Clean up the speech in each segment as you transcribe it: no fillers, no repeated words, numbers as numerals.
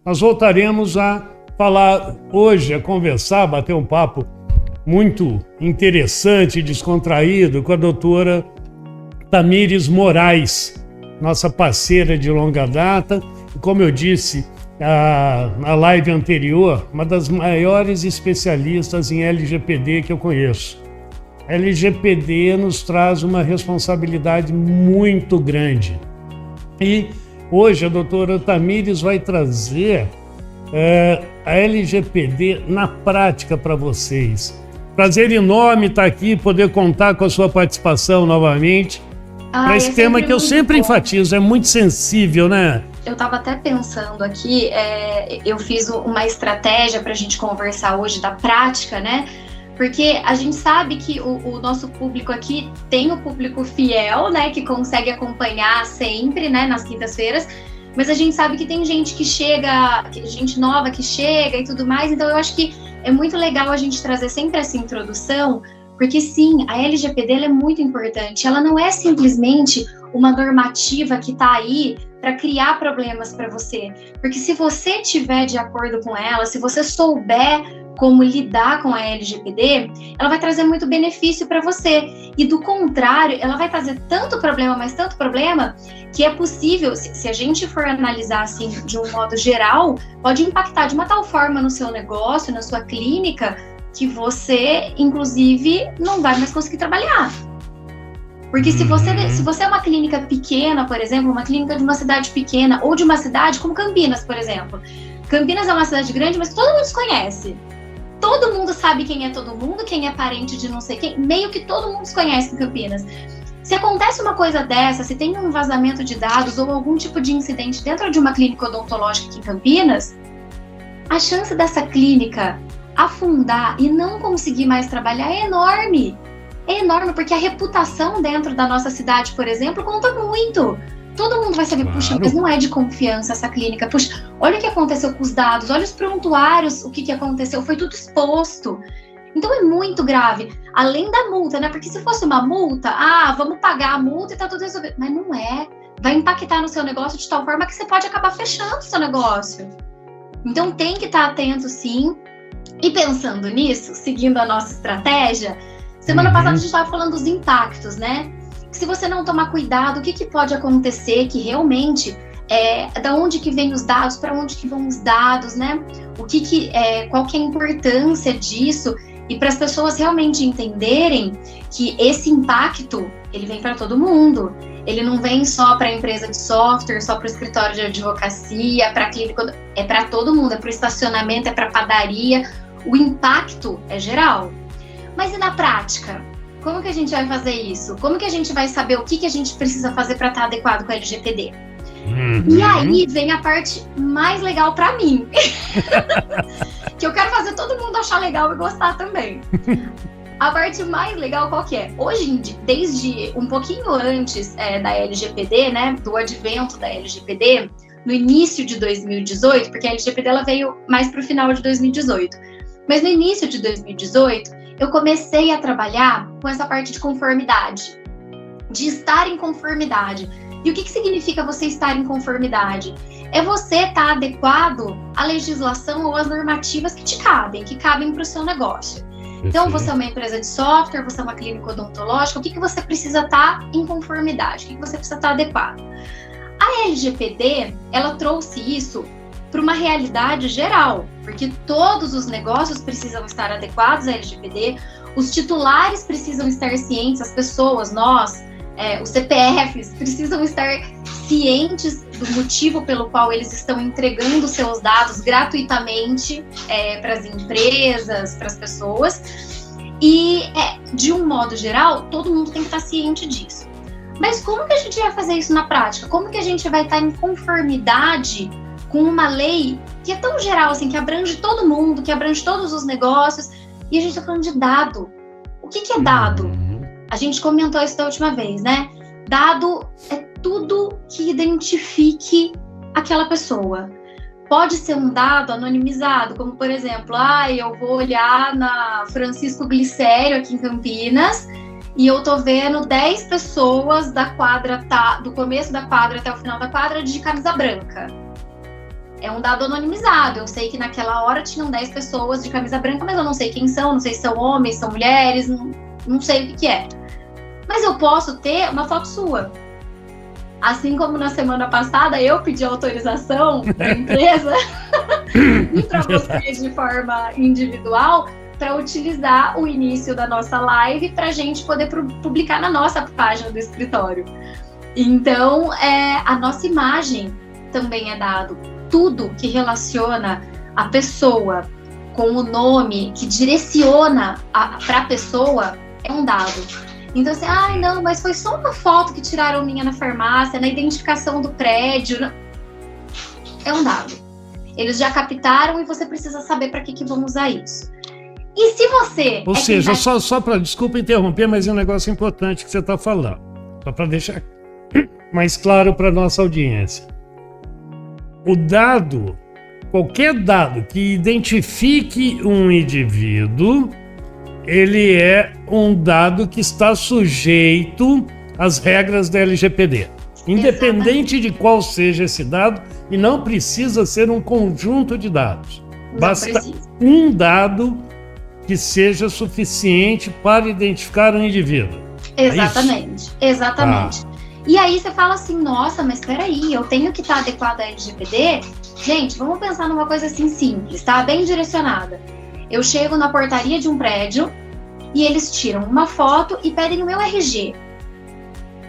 nós voltaremos a falar hoje, a conversar, bater um papo muito interessante e descontraído com a doutora Tamires Moraes, nossa parceira de longa data. Como eu disse na live anterior, uma das maiores especialistas em LGPD que eu conheço. A LGPD nos traz uma responsabilidade muito grande. E hoje a doutora Tamires vai trazer a LGPD na prática para vocês. Prazer enorme estar aqui, poder contar com a sua participação novamente. Para esse tema que eu sempre enfatizo, é muito sensível, né? Eu estava até pensando aqui, eu fiz uma estratégia para a gente conversar hoje da prática, né? Porque a gente sabe que o nosso público aqui tem o público fiel, né? Que consegue acompanhar sempre, né? Nas quintas-feiras. Mas a gente sabe que tem gente que chega, gente nova que chega e tudo mais. Então eu acho que é muito legal a gente trazer sempre essa introdução, porque sim, a LGPD ela é muito importante. Ela não é simplesmente uma normativa que está aí para criar problemas para você. Porque se você estiver de acordo com ela, se você souber como lidar com a LGPD, ela vai trazer muito benefício para você. E do contrário, ela vai trazer tanto problema, mas tanto problema, que é possível, se a gente for analisar assim de um modo geral, pode impactar de uma tal forma no seu negócio, na sua clínica, que você, inclusive, não vai mais conseguir trabalhar. Porque se você é uma clínica pequena, por exemplo, uma clínica de uma cidade pequena, ou de uma cidade como Campinas, por exemplo. Campinas é uma cidade grande, mas todo mundo se conhece. Todo mundo sabe quem é todo mundo, quem é parente de não sei quem, meio que todo mundo se conhece em Campinas. Se acontece uma coisa dessa, se tem um vazamento de dados ou algum tipo de incidente dentro de uma clínica odontológica aqui em Campinas, a chance dessa clínica afundar e não conseguir mais trabalhar é enorme. É enorme, porque a reputação dentro da nossa cidade, por exemplo, conta muito. Todo mundo vai saber, puxa, mas não é de confiança essa clínica. Puxa, olha o que aconteceu com os dados, olha os prontuários, o que aconteceu, foi tudo exposto. Então é muito grave. Além da multa, né? Porque se fosse uma multa, vamos pagar a multa e tá tudo resolvido. Mas não é. Vai impactar no seu negócio de tal forma que você pode acabar fechando o seu negócio. Então tem que estar atento, sim. E pensando nisso, seguindo a nossa estratégia, semana passada a gente estava falando dos impactos, né? Que se você não tomar cuidado, o que pode acontecer, que realmente, da onde que vem os dados, para onde que vão os dados, né? Qual que é a importância disso, e para as pessoas realmente entenderem que esse impacto, ele vem para todo mundo. Ele não vem só para a empresa de software, só para o escritório de advocacia, para a clínica, é para todo mundo, é para o estacionamento, é para a padaria. O impacto é geral. Mas e na prática? Como que a gente vai fazer isso? Como que a gente vai saber o que a gente precisa fazer para estar adequado com a LGPD? E aí vem a parte mais legal para mim. Que eu quero fazer todo mundo achar legal e gostar também. A parte mais legal qual que é? Hoje, desde um pouquinho antes da LGPD, né, do advento da LGPD, no início de 2018, porque a LGPD ela veio mais para o final de 2018, mas no início de 2018, eu comecei a trabalhar com essa parte de conformidade, de estar em conformidade. E o que significa você estar em conformidade? É você estar adequado à legislação ou às normativas que te cabem, que cabem para o seu negócio. Então, você é uma empresa de software, você é uma clínica odontológica, o que você precisa estar em conformidade? O que você precisa estar adequado? A LGPD, ela trouxe isso para uma realidade geral, porque todos os negócios precisam estar adequados à LGPD, os titulares precisam estar cientes, as pessoas, nós, os CPFs, precisam estar cientes do motivo pelo qual eles estão entregando seus dados gratuitamente para as empresas, para as pessoas, e de um modo geral, todo mundo tem que estar ciente disso. Mas como que a gente vai fazer isso na prática? Como que a gente vai estar em conformidade com uma lei que é tão geral, assim, que abrange todo mundo, que abrange todos os negócios, e a gente está falando de dado. O que é dado? A gente comentou isso da última vez, né? Dado é tudo que identifique aquela pessoa. Pode ser um dado anonimizado, como por exemplo, eu vou olhar na Francisco Glicério aqui em Campinas e eu tô vendo 10 pessoas da quadra, do começo da quadra até o final da quadra de camisa branca. é um dado anonimizado. Eu sei que naquela hora tinham 10 pessoas de camisa branca, mas eu não sei quem são, não sei se são homens, são mulheres, não sei o que é. Mas eu posso ter uma foto sua. Assim como na semana passada eu pedi autorização da empresa e para você de forma individual para utilizar o início da nossa live para a gente poder publicar na nossa página do escritório. Então, a nossa imagem também é dado. Tudo que relaciona a pessoa com o nome, que direciona para a pessoa, é um dado. Então, assim, não, mas foi só uma foto que tiraram minha na farmácia, na identificação do prédio. Não. É um dado. Eles já captaram e você precisa saber para que vão usar isso. E se você... Ou seja, só para... Desculpa interromper, mas é um negócio importante que você está falando. Só para deixar mais claro para a nossa audiência. O dado, qualquer dado que identifique um indivíduo, ele é um dado que está sujeito às regras da LGPD. Independente de qual seja esse dado, e não precisa ser um conjunto de dados. Basta um dado que seja suficiente para identificar um indivíduo. Exatamente, exatamente. E aí você fala assim, nossa, mas peraí, eu tenho que estar adequado à LGPD? Gente, vamos pensar numa coisa assim simples, tá? Bem direcionada. Eu chego na portaria de um prédio e eles tiram uma foto e pedem o meu RG.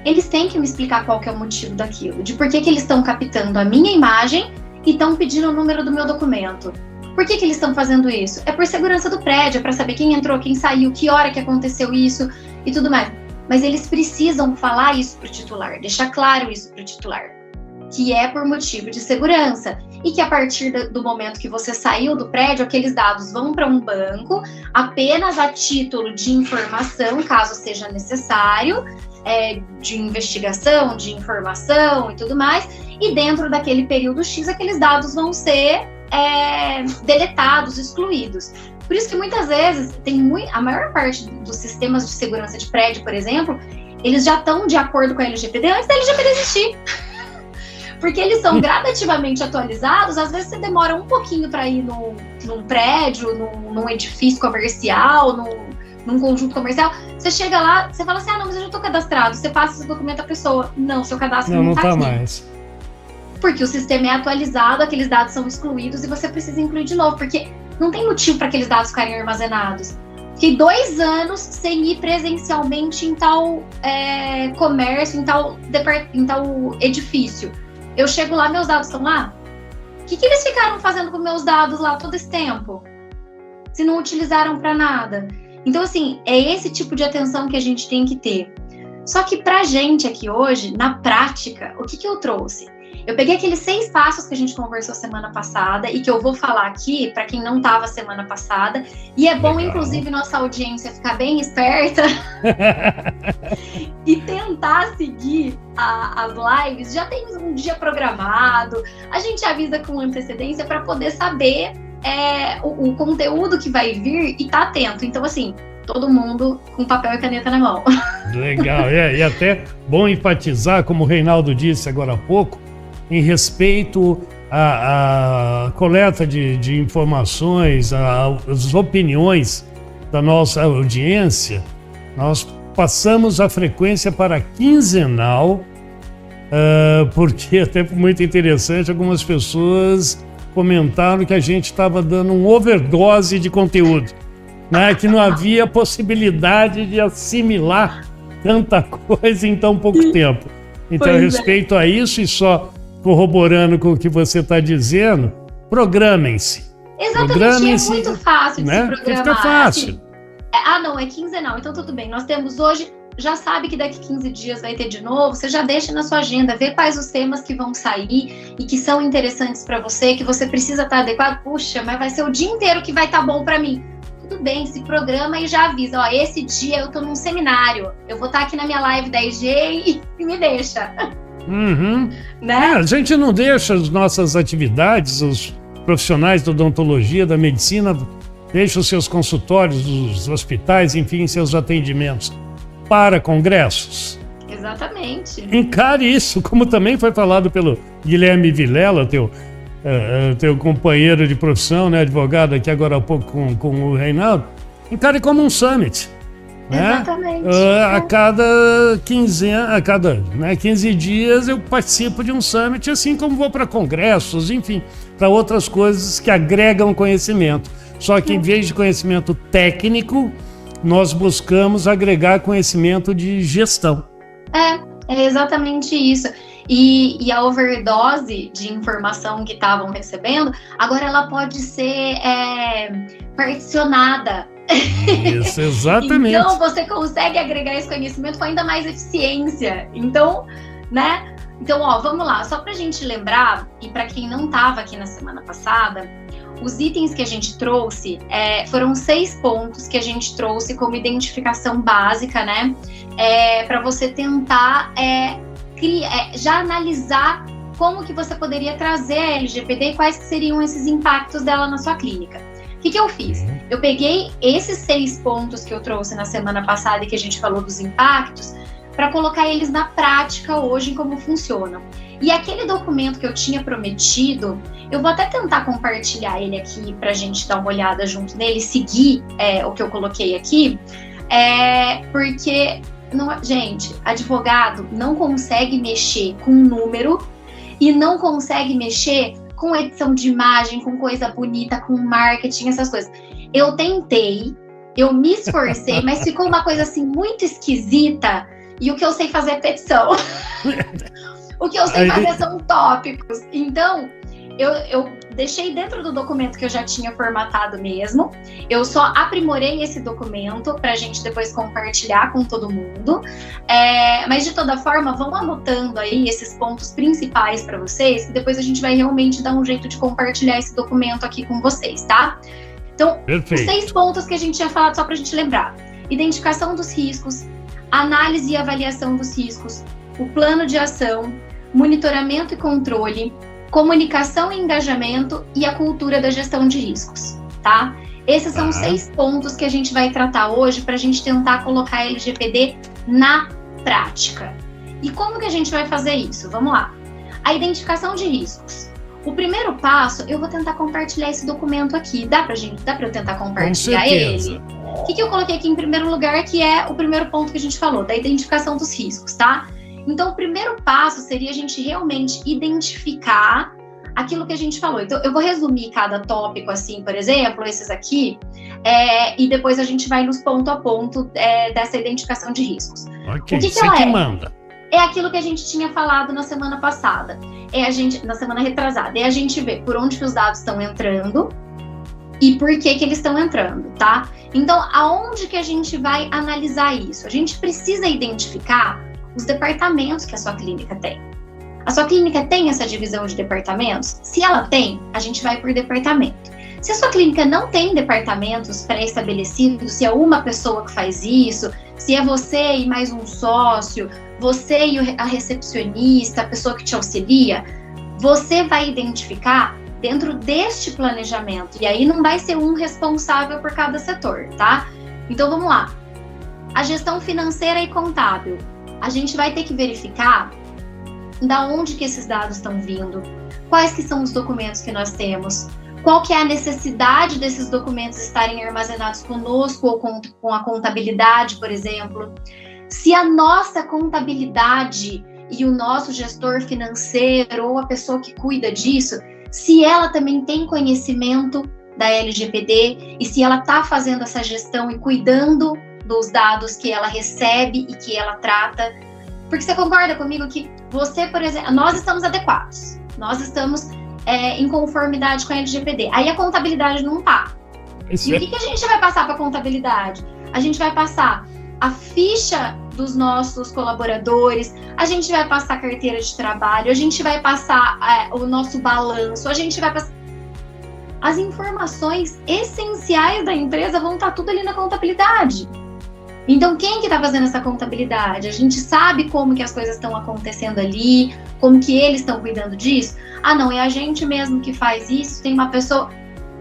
Eles têm que me explicar qual que é o motivo daquilo, de por que eles estão captando a minha imagem e estão pedindo o número do meu documento. Por que eles estão fazendo isso? É por segurança do prédio, é para saber quem entrou, quem saiu, que hora que aconteceu isso e tudo mais. Mas eles precisam falar isso para o titular, deixar claro isso para o titular, que é por motivo de segurança e que a partir do momento que você saiu do prédio, aqueles dados vão para um banco apenas a título de informação, caso seja necessário, de investigação, de informação e tudo mais, e dentro daquele período X, aqueles dados vão ser deletados, excluídos. Por isso que muitas vezes, a maior parte dos sistemas de segurança de prédio, por exemplo, eles já estão de acordo com a LGPD antes da LGPD existir. Porque eles são gradativamente atualizados, às vezes você demora um pouquinho para ir num prédio, num edifício comercial, num conjunto comercial, você chega lá, você fala assim, não, mas eu já estou cadastrado, você passa esse documento à pessoa. Não, seu cadastro não está aqui. Mais. Porque o sistema é atualizado, aqueles dados são excluídos e você precisa incluir de novo, porque não tem motivo para aqueles dados ficarem armazenados. Fiquei 2 anos sem ir presencialmente em tal comércio, em tal edifício. Eu chego lá, meus dados estão lá? O que eles ficaram fazendo com meus dados lá todo esse tempo? Se não utilizaram para nada. Então, assim, é esse tipo de atenção que a gente tem que ter. Só que pra gente aqui hoje, na prática, o que eu trouxe? Eu peguei aqueles 6 passos que a gente conversou semana passada e que eu vou falar aqui para quem não estava semana passada. E é bom, inclusive, nossa audiência ficar bem esperta e tentar seguir as lives. Já tem um dia programado, a gente avisa com antecedência para poder saber o conteúdo que vai vir e tá atento. Então, assim, todo mundo com papel e caneta na mão. Legal, e até bom enfatizar, como o Reinaldo disse agora há pouco, em respeito à coleta de informações, às opiniões da nossa audiência, nós passamos a frequência para quinzenal, porque até muito interessante, algumas pessoas comentaram que a gente estava dando um overdose de conteúdo, né? Que não havia possibilidade de assimilar tanta coisa em tão pouco tempo. Então, a respeito a isso, e só corroborando com o que você está dizendo, programem-se. Exatamente, é muito fácil de se programar. Fica fácil. Assim, não, é quinzenal, então tudo bem. Nós temos hoje, já sabe que daqui 15 dias vai ter de novo, você já deixa na sua agenda, vê quais os temas que vão sair e que são interessantes para você, que você precisa estar adequado. Puxa, mas vai ser o dia inteiro que vai estar bom para mim. Tudo bem, se programa e já avisa, esse dia eu tô num seminário, eu vou estar aqui na minha live da IG e me deixa. Uhum. Né? A gente não deixa as nossas atividades, os profissionais da odontologia, da medicina, deixam os seus consultórios, os hospitais, enfim, seus atendimentos para congressos. Exatamente. Encare isso, como também foi falado pelo Guilherme Vilela, teu teu companheiro de profissão, né, advogado aqui agora há pouco com o Reinaldo, encare como um summit. Né? Exatamente. A cada 15 dias eu participo de um summit, assim como vou para congressos, enfim, para outras coisas que agregam conhecimento. Só que em vez de conhecimento técnico, nós buscamos agregar conhecimento de gestão. É exatamente isso. E a overdose de informação que estavam recebendo, agora ela pode ser particionada. Isso, exatamente. Então você consegue agregar esse conhecimento com ainda mais eficiência. Então, né? Então, vamos lá. Só pra gente lembrar, e para quem não estava aqui na semana passada, os itens que a gente trouxe foram 6 pontos que a gente trouxe como identificação básica, né? Para você tentar já analisar como que você poderia trazer a LGPD e quais que seriam esses impactos dela na sua clínica. O que eu fiz? Eu peguei esses 6 pontos que eu trouxe na semana passada e que a gente falou dos impactos, para colocar eles na prática hoje em como funcionam. E aquele documento que eu tinha prometido, eu vou até tentar compartilhar ele aqui para a gente dar uma olhada junto nele, seguir o que eu coloquei aqui, porque, gente, advogado não consegue mexer com número e não consegue mexer com edição de imagem, com coisa bonita, com marketing, essas coisas. Eu tentei, eu me esforcei, mas ficou uma coisa assim muito esquisita, e o que eu sei fazer é petição. O que eu sei fazer são tópicos. Então, eu deixei dentro do documento que eu já tinha formatado mesmo. Eu só aprimorei esse documento para a gente depois compartilhar com todo mundo. Mas, de toda forma, vão anotando aí esses pontos principais para vocês, que depois a gente vai realmente dar um jeito de compartilhar esse documento aqui com vocês, tá? Então, perfeito. Os 6 pontos que a gente tinha falado, só para a gente lembrar. Identificação dos riscos, análise e avaliação dos riscos, o plano de ação, monitoramento e controle, comunicação e engajamento e a cultura da gestão de riscos, tá? Esses são os 6 pontos que a gente vai tratar hoje para a gente tentar colocar a LGPD na prática. E como que a gente vai fazer isso? Vamos lá. A identificação de riscos. O primeiro passo, eu vou tentar compartilhar esse documento aqui. Dá para eu tentar compartilhar ele? O que eu coloquei aqui em primeiro lugar, que é o primeiro ponto que a gente falou, da identificação dos riscos, tá? Então, o primeiro passo seria a gente realmente identificar aquilo que a gente falou. Então, eu vou resumir cada tópico, assim, por exemplo, esses aqui, e depois a gente vai nos ponto a ponto dessa identificação de riscos. Ok, o que você ela que manda. É aquilo que a gente tinha falado na semana passada, na semana retrasada, a gente vê por onde que os dados estão entrando e por que eles estão entrando, tá? Então, aonde que a gente vai analisar isso? A gente precisa identificar os departamentos que a sua clínica tem. A sua clínica tem essa divisão de departamentos? Se ela tem, a gente vai por departamento. Se a sua clínica não tem departamentos pré-estabelecidos, se é uma pessoa que faz isso, se é você e mais um sócio, você e a recepcionista, a pessoa que te auxilia, você vai identificar dentro deste planejamento. E aí não vai ser um responsável por cada setor, tá? Então vamos lá. A gestão financeira e contábil. A gente vai ter que verificar da onde que esses dados estão vindo, quais que são os documentos que nós temos, qual que é a necessidade desses documentos estarem armazenados conosco ou com a contabilidade, por exemplo. Se a nossa contabilidade e o nosso gestor financeiro ou a pessoa que cuida disso, se ela também tem conhecimento da LGPD e se ela está fazendo essa gestão e cuidando dos dados que ela recebe e que ela trata. Porque você concorda comigo que você, por exemplo, nós estamos adequados, nós estamos em conformidade com a LGPD. Aí a contabilidade não está. E o que a gente vai passar para a contabilidade? A gente vai passar a ficha dos nossos colaboradores, a gente vai passar a carteira de trabalho, a gente vai passar o nosso balanço, a gente vai passar... As informações essenciais da empresa vão estar tudo ali na contabilidade. Então, quem que está fazendo essa contabilidade? A gente sabe como que as coisas estão acontecendo ali, como que eles estão cuidando disso? Ah, não, é a gente mesmo que faz isso, tem uma pessoa...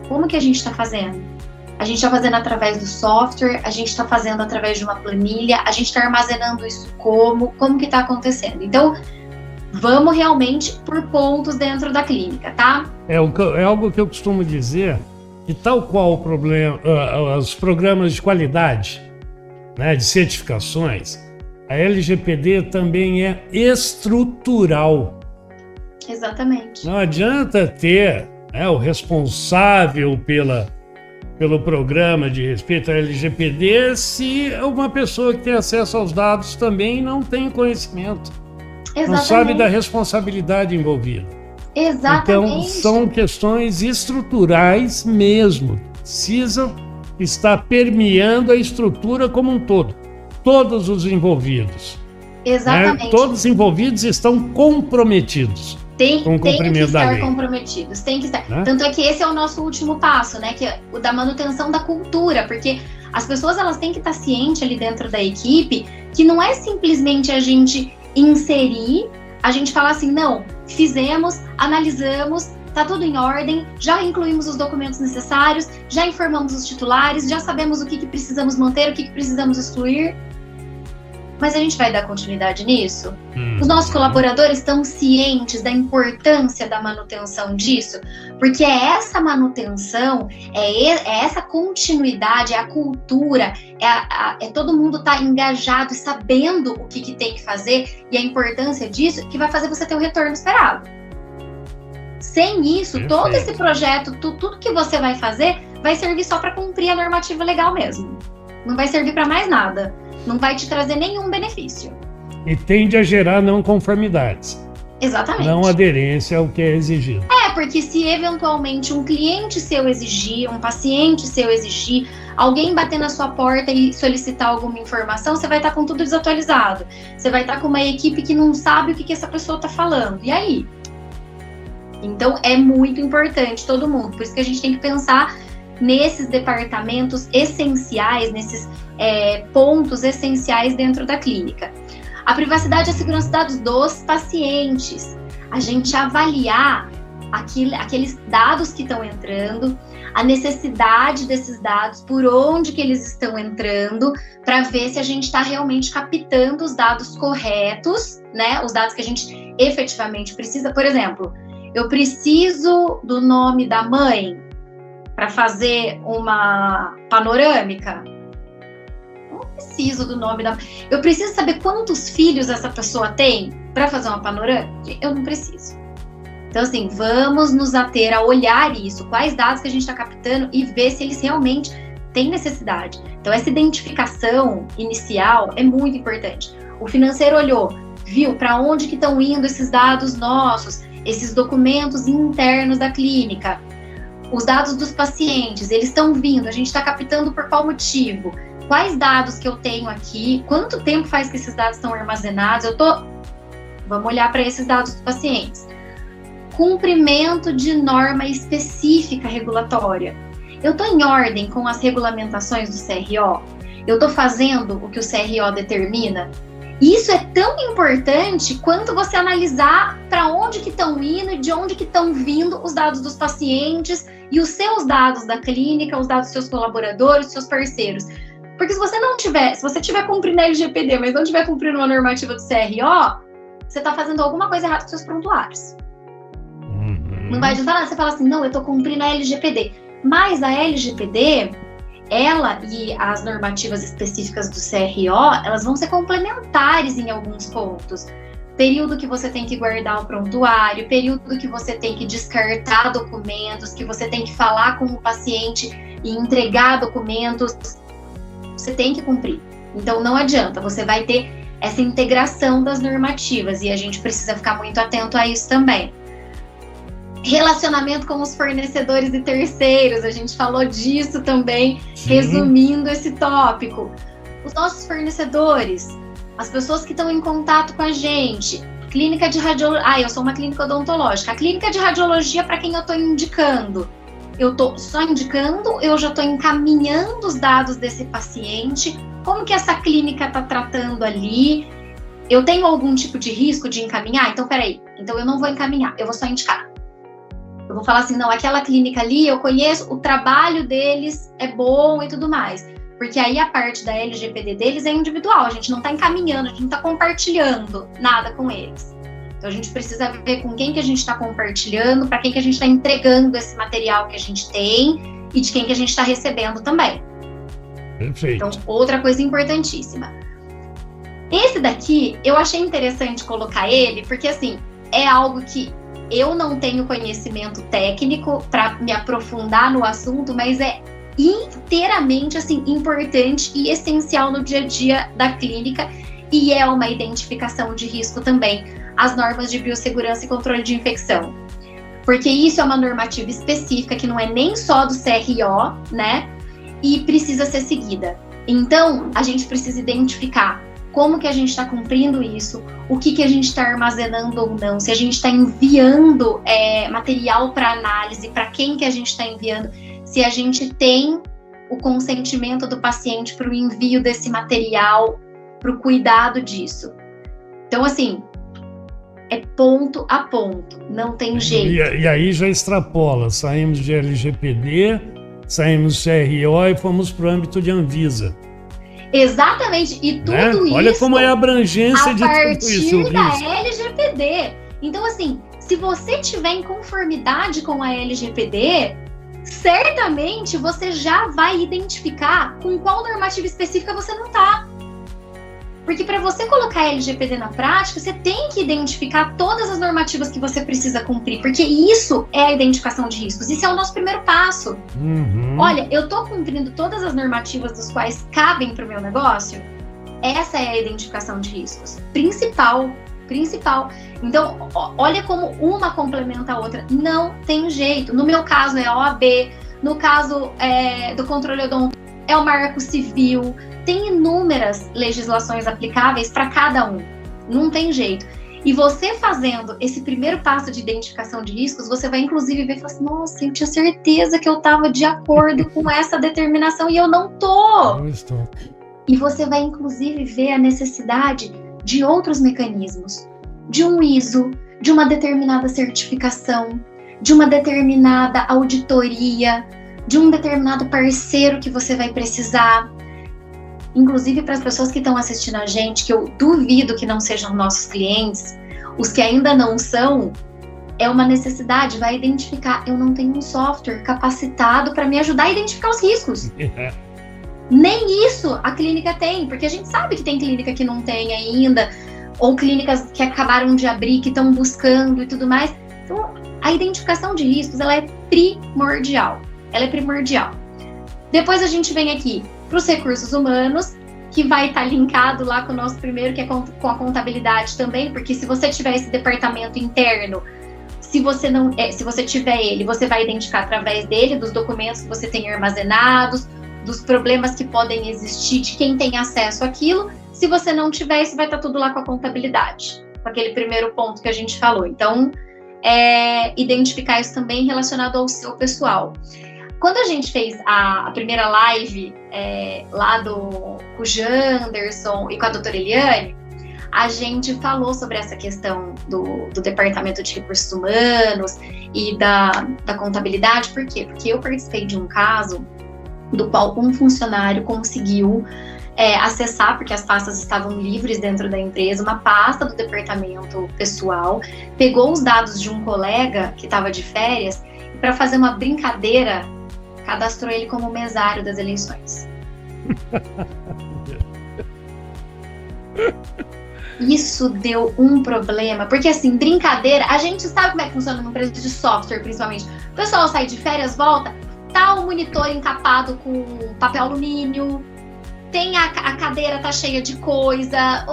Como que a gente está fazendo? A gente está fazendo através do software, a gente está fazendo através de uma planilha, a gente está armazenando isso como que está acontecendo? Então, Vamos realmente por pontos dentro da clínica, tá? É algo que eu costumo dizer, que tal qual o problema, os programas de qualidade, né, de certificações, a LGPD também é estrutural. Exatamente. Não adianta ter, né, o responsável pelo programa de respeito à LGPD se uma pessoa que tem acesso aos dados também não tem conhecimento. Exatamente. Não sabe da responsabilidade envolvida. Exatamente. Então, são questões estruturais mesmo. Precisam estar permeando a estrutura como um todo. Todos os envolvidos. Exatamente. Né? Todos os envolvidos estão comprometidos. Tem que estar comprometidos, tem que estar. Né? Tanto é que esse é o nosso último passo, né? Que é o da manutenção da cultura, porque as pessoas elas têm que estar cientes ali dentro da equipe que não é simplesmente a gente inserir, a gente falar assim, não, fizemos, analisamos, tá tudo em ordem, já incluímos os documentos necessários, já informamos os titulares, já sabemos o que precisamos manter, o que precisamos excluir. Mas a gente vai dar continuidade nisso? Os nossos colaboradores estão cientes da importância da manutenção disso? Porque é essa manutenção, é essa continuidade, é a cultura, é todo mundo estar engajado e sabendo o que tem que fazer e a importância disso que vai fazer você ter o retorno esperado. Sem isso, Perfeito. Todo esse projeto, tudo que você vai fazer, vai servir só para cumprir a normativa legal mesmo. Não vai servir para mais nada. Não vai te trazer nenhum benefício. E tende a gerar não conformidades. Exatamente. Não aderência ao que é exigido. Porque se eventualmente um cliente seu exigir, um paciente seu exigir, alguém bater na sua porta e solicitar alguma informação, você vai estar com tudo desatualizado. Você vai estar com uma equipe que não sabe o que essa pessoa está falando. E aí? Então, é muito importante todo mundo. Por isso que a gente tem que pensar nesses departamentos essenciais, nesses pontos essenciais dentro da clínica. A privacidade e a segurança de dados dos pacientes. A gente avaliar aqueles dados que estão entrando, a necessidade desses dados, por onde que eles estão entrando, para ver se a gente está realmente captando os dados corretos, né? Os dados que a gente efetivamente precisa. Por exemplo, eu preciso do nome da mãe para fazer uma panorâmica. Eu não preciso do nome da... Eu preciso saber quantos filhos essa pessoa tem para fazer uma panorâmica? Eu não preciso. Então, assim, vamos nos ater a olhar isso, quais dados que a gente está captando e ver se eles realmente têm necessidade. Então, essa identificação inicial é muito importante. O financeiro olhou, viu para onde que estão indo esses dados nossos, esses documentos internos da clínica. Os dados dos pacientes, eles estão vindo, a gente está captando por qual motivo? Quais dados que eu tenho aqui? Quanto tempo faz que esses dados estão armazenados? Vamos olhar para esses dados dos pacientes. Cumprimento de norma específica regulatória. Eu estou em ordem com as regulamentações do CRO? Eu estou fazendo o que o CRO determina? Isso é tão importante quanto você analisar para onde que estão indo e de onde que estão vindo os dados dos pacientes e os seus dados da clínica, os dados dos seus colaboradores, dos seus parceiros. Porque se você estiver cumprindo a LGPD, mas não estiver cumprindo uma normativa do CRO, você está fazendo alguma coisa errada com seus prontuários. Não vai adiantar nada, você fala assim, não, eu estou cumprindo a LGPD. Mas a LGPD, ela e as normativas específicas do CRO, elas vão ser complementares em alguns pontos. Período que você tem que guardar o prontuário, período que você tem que descartar documentos, que você tem que falar com o paciente e entregar documentos, você tem que cumprir. Então não adianta, você vai ter essa integração das normativas e a gente precisa ficar muito atento a isso também. Relacionamento com os fornecedores e terceiros, a gente falou disso também, resumindo esse tópico. Os nossos fornecedores, as pessoas que estão em contato com a gente, clínica de radiologia, eu sou uma clínica odontológica, a clínica de radiologia para quem eu estou indicando, eu estou só indicando, eu já estou encaminhando os dados desse paciente, como que essa clínica está tratando ali, eu tenho algum tipo de risco de encaminhar? Então peraí, então eu não vou encaminhar, eu vou só indicar. Eu vou falar assim, não, aquela clínica ali, eu conheço, o trabalho deles é bom e tudo mais. Porque aí a parte da LGPD deles é individual, a gente não está encaminhando, a gente não está compartilhando nada com eles. Então a gente precisa ver com quem que a gente está compartilhando, para quem que a gente está entregando esse material que a gente tem e de quem que a gente está recebendo também. Perfeito. Então, outra coisa importantíssima. Esse daqui, eu achei interessante colocar ele, porque assim, é algo que eu não tenho conhecimento técnico para me aprofundar no assunto, mas é inteiramente assim, importante e essencial no dia a dia da clínica, e é uma identificação de risco também, as normas de biossegurança e controle de infecção. Porque isso é uma normativa específica que não é nem só do CRO, né? E precisa ser seguida. Então, a gente precisa identificar como que a gente está cumprindo isso, o que a gente está armazenando ou não, se a gente está enviando material para análise, para quem que a gente está enviando, se a gente tem o consentimento do paciente para o envio desse material, para o cuidado disso. Então, assim, é ponto a ponto, não tem jeito. E aí já extrapola, saímos de LGPD, saímos do CRO e fomos para o âmbito de Anvisa. Exatamente, e tudo isso... Olha como é a abrangência de tudo isso. A partir da LGPD. Então, assim, se você tiver em conformidade com a LGPD, certamente você já vai identificar com qual normativa específica você não está. Porque para você colocar a LGPD na prática, você tem que identificar todas as normativas que você precisa cumprir, porque isso é a identificação de riscos. Isso é o nosso primeiro passo. Uhum. Olha, eu estou cumprindo todas as normativas dos quais cabem para o meu negócio? Essa é a identificação de riscos. Principal. Então, olha como uma complementa a outra. Não tem jeito. No meu caso é a OAB, no caso do controle odontológico é o Marco Civil. Tem inúmeras legislações aplicáveis para cada um. Não tem jeito. E você fazendo esse primeiro passo de identificação de riscos, você vai inclusive ver e falar assim, nossa, eu tinha certeza que eu estava de acordo com essa determinação e eu não tô. Não estou. E você vai inclusive ver a necessidade de outros mecanismos, de um ISO, de uma determinada certificação, de uma determinada auditoria, de um determinado parceiro que você vai precisar. Inclusive para as pessoas que estão assistindo a gente, que eu duvido que não sejam nossos clientes, os que ainda não são, é uma necessidade, vai identificar, eu não tenho um software capacitado para me ajudar a identificar os riscos. Nem isso a clínica tem, porque a gente sabe que tem clínica que não tem ainda, ou clínicas que acabaram de abrir, que estão buscando e tudo mais. Então, a identificação de riscos, ela é primordial. Depois a gente vem aqui para os recursos humanos, que vai estar linkado lá com o nosso primeiro, que é com a contabilidade também, porque se você tiver esse departamento interno, se você tiver ele, você vai identificar através dele, dos documentos que você tem armazenados, dos problemas que podem existir, de quem tem acesso àquilo. Se você não tiver, isso vai estar tudo lá com a contabilidade, com aquele primeiro ponto que a gente falou. Então, identificar isso também relacionado ao seu pessoal. Quando a gente fez a primeira live lá com o Janderson e com a doutora Eliane, a gente falou sobre essa questão do departamento de recursos humanos e da contabilidade. Por quê? Porque eu participei de um caso do qual um funcionário conseguiu acessar, porque as pastas estavam livres dentro da empresa, uma pasta do departamento pessoal, pegou os dados de um colega que estava de férias e, para fazer uma brincadeira, cadastrou ele como mesário das eleições. Isso deu um problema, porque assim, brincadeira, a gente sabe como é que funciona numa empresa de software, principalmente. O pessoal sai de férias, volta, tá o monitor encapado com papel alumínio, tem a cadeira tá cheia de coisa,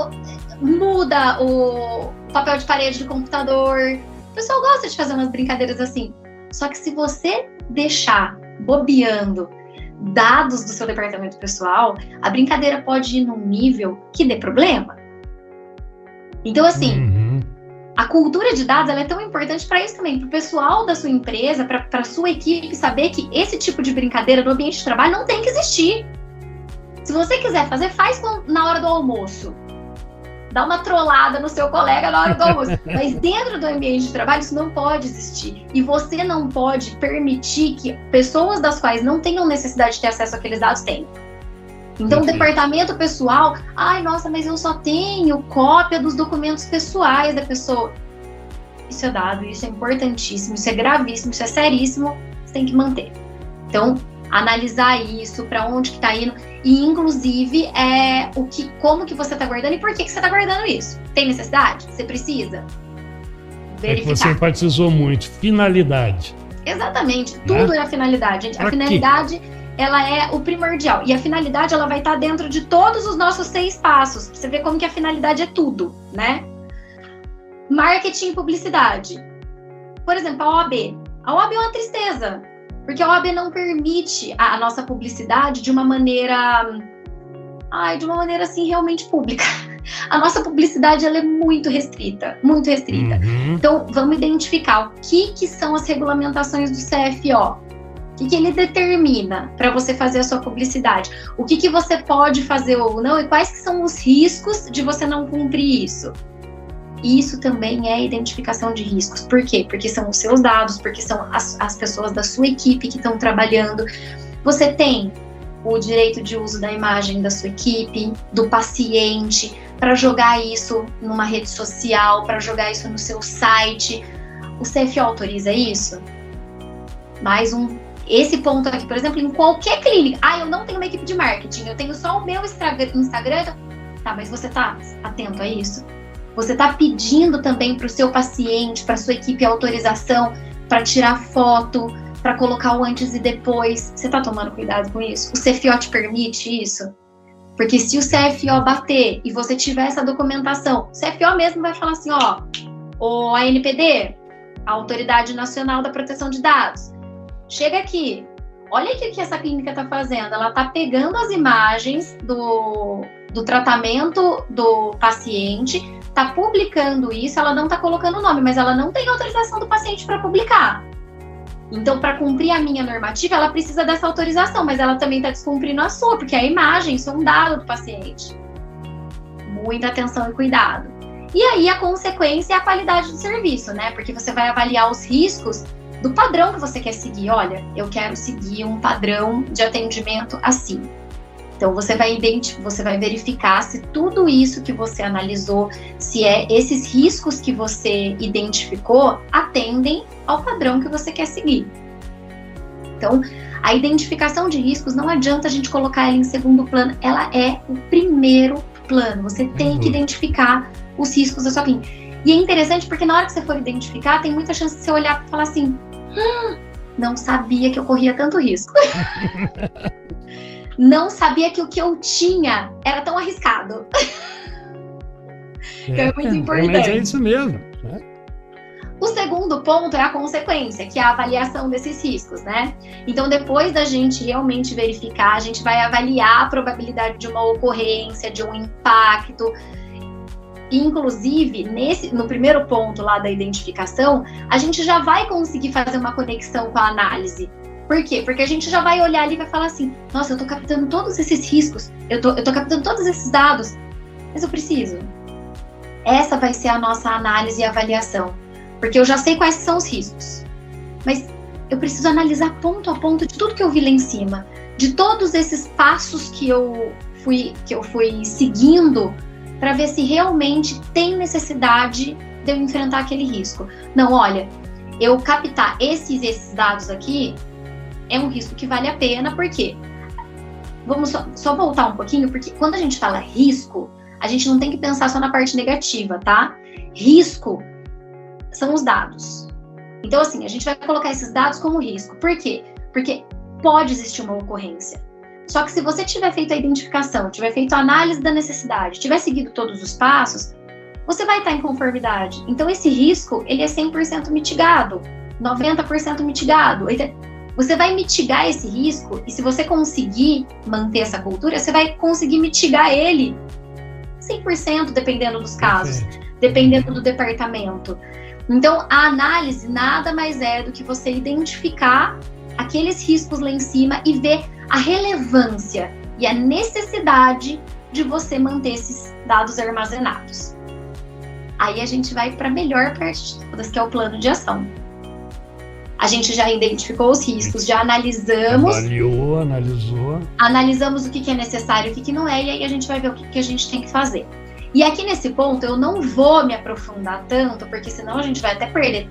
muda o papel de parede do computador. O pessoal gosta de fazer umas brincadeiras assim. Só que se você deixar bobeando dados do seu departamento pessoal, a brincadeira pode ir num nível que dê problema. Então, assim, a cultura de dados ela é tão importante para isso também, para o pessoal da sua empresa, para a sua equipe saber que esse tipo de brincadeira no ambiente de trabalho não tem que existir. Se você quiser fazer, faz na hora do almoço. Dá uma trollada no seu colega na hora do almoço. Mas dentro do ambiente de trabalho isso não pode existir. E você não pode permitir que pessoas das quais não tenham necessidade de ter acesso àqueles dados tenham. Então, o departamento pessoal, ai, nossa, mas eu só tenho cópia dos documentos pessoais da pessoa. isso é dado, isso é importantíssimo, isso é gravíssimo, isso é seríssimo, você tem que manter. Então, analisar isso, para onde que tá indo, e inclusive como que você tá guardando e por que você tá guardando isso. Tem necessidade? Você precisa? Verificar. É que você enfatizou muito, finalidade. Exatamente, tudo é a finalidade, gente. A finalidade, ela é o primordial. E a finalidade, ela vai estar dentro de todos os nossos 6 passos. Pra você ver como que a finalidade é tudo, né? Marketing e publicidade. Por exemplo, a OAB. A OAB é uma tristeza, porque a OAB não permite a nossa publicidade de uma maneira assim, realmente pública. A nossa publicidade, ela é muito restrita, muito restrita. Uhum. Então, vamos identificar o que são as regulamentações do CFO. O que ele determina para você fazer a sua publicidade? O que você pode fazer ou não? E quais que são os riscos de você não cumprir isso? Isso também é identificação de riscos. Por quê? Porque são os seus dados, porque são as pessoas da sua equipe que estão trabalhando. Você tem o direito de uso da imagem da sua equipe, do paciente, para jogar isso numa rede social, para jogar isso no seu site. O CFO autoriza isso? Esse ponto aqui, por exemplo, em qualquer clínica. Eu não tenho uma equipe de marketing, eu tenho só o meu Instagram. Tá, mas você tá atento a isso? Você tá pedindo também para o seu paciente, para sua equipe, autorização para tirar foto, para colocar o antes e depois. Você tá tomando cuidado com isso? O CFO te permite isso? Porque se o CFO bater e você tiver essa documentação, o CFO mesmo vai falar assim, o ANPD, a Autoridade Nacional da Proteção de Dados, chega aqui, olha aqui o que essa clínica está fazendo. Ela está pegando as imagens do tratamento do paciente, está publicando isso, ela não está colocando o nome, mas ela não tem autorização do paciente para publicar. Então, para cumprir a minha normativa, ela precisa dessa autorização, mas ela também está descumprindo a sua, porque a imagem, isso é um dado do paciente. Muita atenção e cuidado. E aí, a consequência é a qualidade do serviço, né? Porque você vai avaliar os riscos do padrão que você quer seguir. Olha, eu quero seguir um padrão de atendimento assim. Então, você vai verificar se tudo isso que você analisou, se esses riscos que você identificou, atendem ao padrão que você quer seguir. Então, a identificação de riscos, não adianta a gente colocar ela em segundo plano, ela é o primeiro plano. Você tem que identificar os riscos da sua clínica. E é interessante porque na hora que você for identificar, tem muita chance de você olhar e falar assim, não sabia que eu corria tanto risco. Não sabia que o que eu tinha era tão arriscado. Então é muito importante. Mas é isso mesmo. O segundo ponto é a consequência, que é a avaliação desses riscos, né? Então, depois da gente realmente verificar, a gente vai avaliar a probabilidade de uma ocorrência, de um impacto. Inclusive, no primeiro ponto lá da identificação, a gente já vai conseguir fazer uma conexão com a análise. Por quê? Porque a gente já vai olhar ali e vai falar assim, nossa, eu tô captando todos esses riscos, eu tô captando todos esses dados, mas eu preciso. Essa vai ser a nossa análise e avaliação. Porque eu já sei quais são os riscos, mas eu preciso analisar ponto a ponto de tudo que eu vi lá em cima, de todos esses passos que eu fui seguindo, para ver se realmente tem necessidade de eu enfrentar aquele risco. Não, olha, eu captar esses dados aqui é um risco que vale a pena, por quê? Vamos só voltar um pouquinho, porque quando a gente fala risco, a gente não tem que pensar só na parte negativa, tá? Risco são os dados. Então, assim, a gente vai colocar esses dados como risco. Por quê? Porque pode existir uma ocorrência. Só que se você tiver feito a identificação, tiver feito a análise da necessidade, tiver seguido todos os passos, você vai estar em conformidade. Então, esse risco, ele é 100% mitigado, 90% mitigado. Você vai mitigar esse risco e se você conseguir manter essa cultura, você vai conseguir mitigar ele 100%, dependendo dos casos, dependendo do departamento. Então, a análise nada mais é do que você identificar aqueles riscos lá em cima e ver a relevância e a necessidade de você manter esses dados armazenados. Aí a gente vai para a melhor parte de todas, que é o plano de ação. A gente já identificou os riscos, já analisamos. Analisou. Analisamos o que é necessário e o que não é, e aí a gente vai ver o que a gente tem que fazer. E aqui nesse ponto eu não vou me aprofundar tanto, porque senão a gente vai até perder.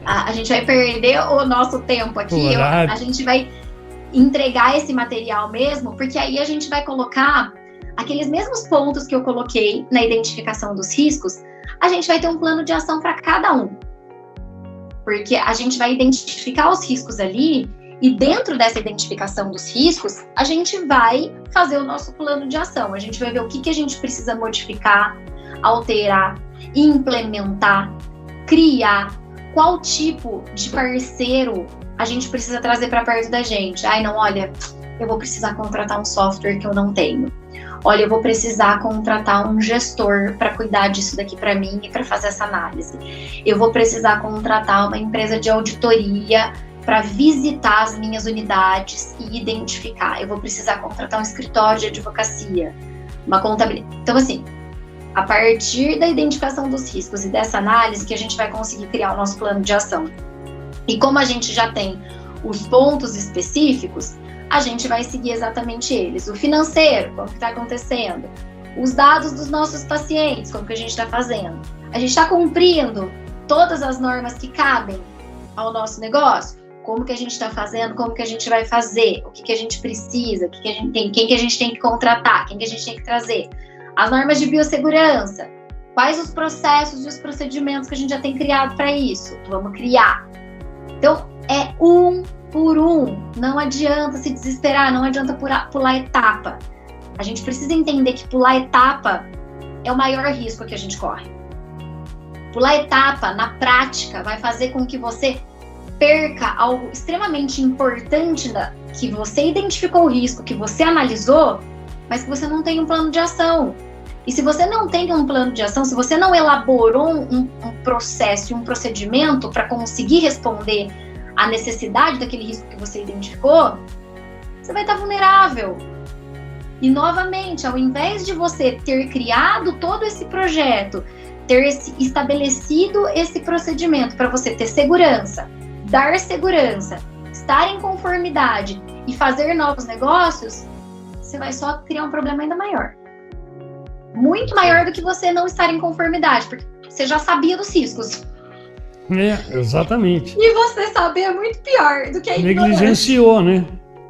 A gente vai perder o nosso tempo aqui. A gente vai entregar esse material mesmo, porque aí a gente vai colocar aqueles mesmos pontos que eu coloquei na identificação dos riscos, a gente vai ter um plano de ação para cada um. Porque a gente vai identificar os riscos ali, e dentro dessa identificação dos riscos, a gente vai fazer o nosso plano de ação. A gente vai ver o que a gente precisa modificar, alterar, implementar, criar, qual tipo de parceiro a gente precisa trazer para perto da gente. Ai, não, olha, eu vou precisar contratar um software que eu não tenho. Olha, eu vou precisar contratar um gestor para cuidar disso daqui para mim e para fazer essa análise. Eu vou precisar contratar uma empresa de auditoria para visitar as minhas unidades e identificar. Eu vou precisar contratar um escritório de advocacia, uma contabilidade. Então, assim, a partir da identificação dos riscos e dessa análise que a gente vai conseguir criar o nosso plano de ação. E como a gente já tem os pontos específicos, a gente vai seguir exatamente eles. O financeiro, como que está acontecendo? Os dados dos nossos pacientes, como que a gente está fazendo? A gente está cumprindo todas as normas que cabem ao nosso negócio? Como que a gente está fazendo? Como que a gente vai fazer? O que a gente precisa? O que a gente tem? Quem que a gente tem que contratar? Quem que a gente tem que trazer? As normas de biossegurança. Quais os processos e os procedimentos que a gente já tem criado para isso? Vamos criar. Então, é um por um. Não adianta se desesperar, não adianta pular etapa. A gente precisa entender que pular etapa é o maior risco que a gente corre. Pular etapa, na prática, vai fazer com que você perca algo extremamente importante que você identificou o risco, que você analisou, mas que você não tem um plano de ação. E se você não tem um plano de ação, se você não elaborou um processo e um procedimento para conseguir responder à necessidade daquele risco que você identificou, você vai estar vulnerável. E, novamente, ao invés de você ter criado todo esse projeto, ter estabelecido esse procedimento para você ter segurança, dar segurança, estar em conformidade e fazer novos negócios, você vai só criar um problema ainda maior. Muito maior do que você não estar em conformidade, porque você já sabia dos riscos. Exatamente. E você saber é muito pior do que a ignorância. Negligenciou, né?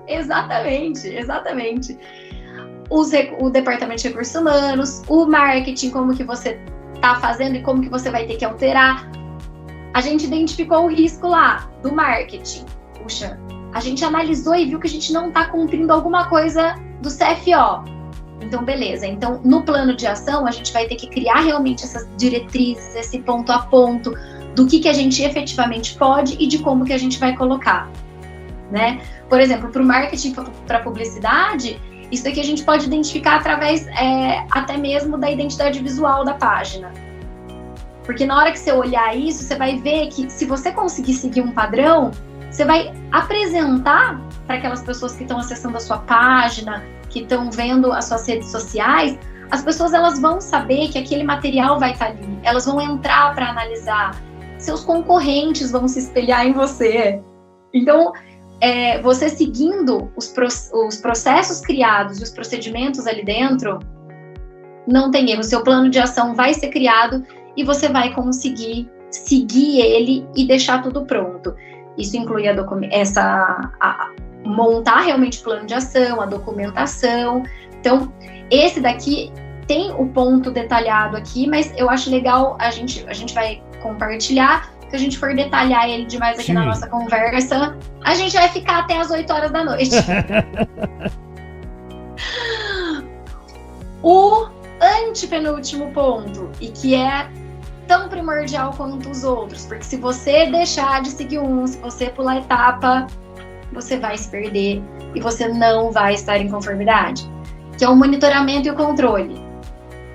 Exatamente. O departamento de recursos humanos, o marketing, como que você está fazendo e como que você vai ter que alterar. A gente identificou o risco lá do marketing. Puxa, a gente analisou e viu que a gente não está cumprindo alguma coisa do CFO. Então, beleza. Então, no plano de ação, a gente vai ter que criar realmente essas diretrizes, esse ponto a ponto do que a gente efetivamente pode e de como que a gente vai colocar, né? Por exemplo, para o marketing, para publicidade, isso daqui a gente pode identificar através até mesmo da identidade visual da página. Porque na hora que você olhar isso, você vai ver que se você conseguir seguir um padrão, você vai apresentar para aquelas pessoas que estão acessando a sua página, que estão vendo as suas redes sociais, as pessoas elas vão saber que aquele material vai estar ali, elas vão entrar para analisar, seus concorrentes vão se espelhar em você. Então, você seguindo os processos criados e os procedimentos ali dentro, não tem erro, seu plano de ação vai ser criado e você vai conseguir seguir ele e deixar tudo pronto. Isso inclui montar realmente o plano de ação, a documentação. Então, esse daqui tem o ponto detalhado aqui, mas eu acho legal, a gente vai compartilhar. Se a gente for detalhar ele demais aqui na nossa conversa, a gente vai ficar até as 8 horas da noite. O antepenúltimo ponto, e que é tão primordial quanto os outros, porque se você deixar de seguir se você pular etapa, você vai se perder e você não vai estar em conformidade, que é o monitoramento e o controle.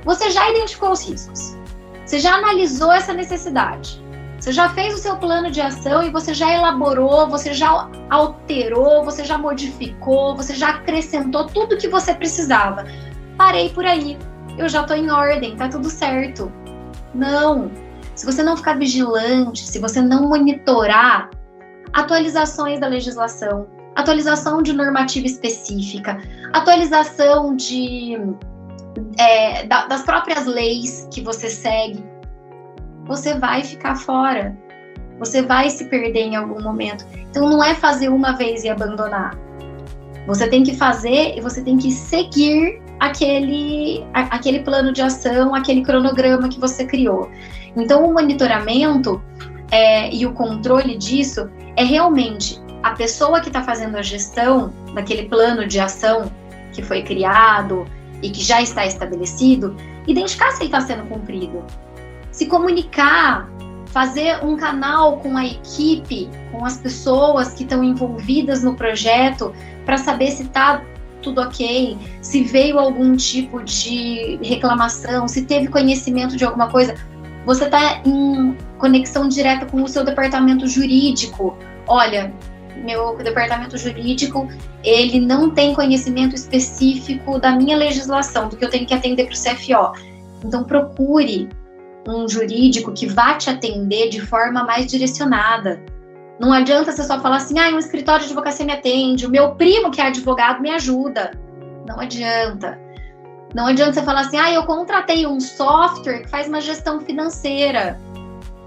Você já identificou os riscos, você já analisou essa necessidade, você já fez o seu plano de ação e você já elaborou, você já alterou, você já modificou, você já acrescentou tudo que você precisava. Parei por aí, eu já estou em ordem, tá tudo certo. Não, se você não ficar vigilante, se você não monitorar atualizações da legislação, atualização de normativa específica, atualização de das próprias leis que você segue, você vai ficar fora. Você vai se perder em algum momento. Então não é fazer uma vez e abandonar. Você tem que fazer e você tem que seguir aquele plano de ação, aquele cronograma que você criou. Então o monitoramento e o controle disso é realmente a pessoa que está fazendo a gestão daquele plano de ação que foi criado e que já está estabelecido, identificar se ele está sendo cumprido. Se comunicar, fazer um canal com a equipe, com as pessoas que estão envolvidas no projeto, para saber se está tudo ok, se veio algum tipo de reclamação, se teve conhecimento de alguma coisa. Você está em conexão direta com o seu departamento jurídico. Olha, meu departamento jurídico, ele não tem conhecimento específico da minha legislação, do que eu tenho que atender para o CFO. Então procure um jurídico que vá te atender de forma mais direcionada. Não adianta você só falar assim, um escritório de advocacia me atende, o meu primo que é advogado me ajuda. Não adianta. Não adianta você falar assim, eu contratei um software que faz uma gestão financeira.